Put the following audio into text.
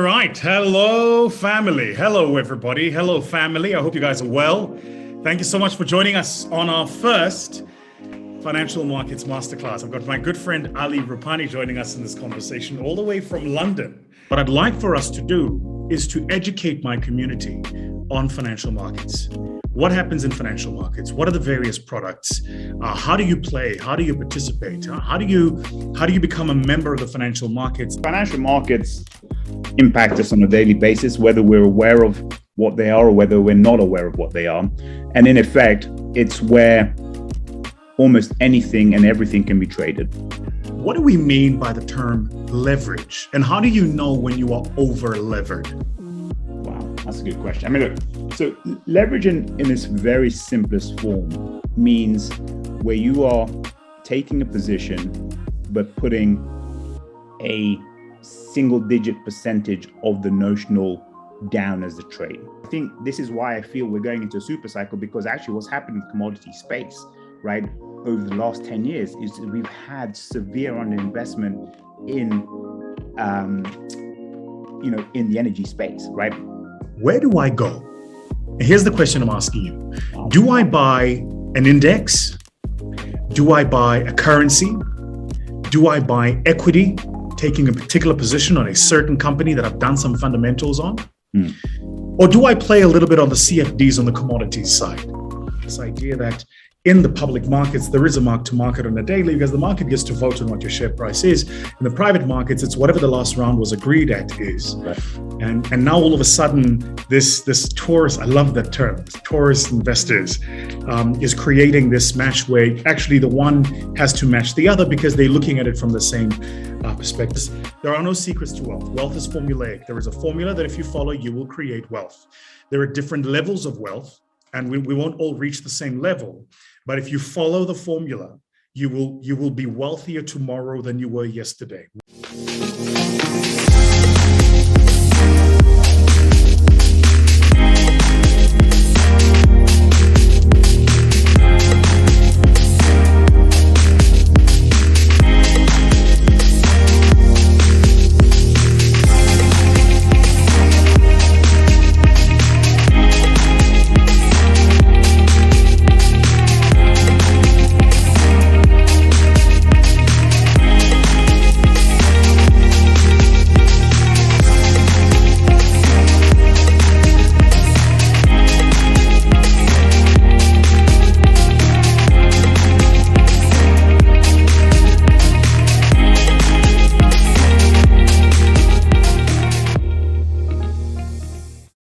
right. Hello, family. Hello, everybody. Hello, family. I hope you guys are well. Thank you so much for joining us on our first Financial Markets Masterclass. I've got my good friend Ali Rupani joining us in this conversation all the way from London. What I'd like for us to do is to educate my community on financial markets. What happens in financial markets? What are the various products? How do you play? How do you participate? How do you become a member of the financial markets? Financial markets impact us on a daily basis, whether we're aware of what they are or whether we're not aware of what they are. And in effect, it's where almost anything and everything can be traded. What do we mean by the term leverage? And how do you know when you are over levered? Wow, that's a good question. I mean, look, so leverage in its very simplest form means where you are taking a position but putting a single-digit percentage of the notional down as the trade. I think this is why I feel we're going into a super cycle, because actually what's happened in the commodity space, right, over the last 10 years is we've had severe underinvestment in, in the energy space, right? Where do I go? Here's the question I'm asking you. Do I buy an index? Do I buy a currency? Do I buy equity, taking a particular position on a certain company that I've done some fundamentals on? Or do I play a little bit on the CFDs on the commodities side? This idea that in the public markets, there is a mark to market on a daily because the market gets to vote on what your share price is. In the private markets, it's whatever the last round was agreed at is. Right. And now all of a sudden, this tourist, I love that term, tourist investors is creating this match where actually the one has to match the other because they're looking at it from the same perspective. There are no secrets to wealth. Wealth is formulaic. There is a formula that if you follow, you will create wealth. There are different levels of wealth, and we won't all reach the same level. But if you follow the formula, you will be wealthier tomorrow than you were yesterday.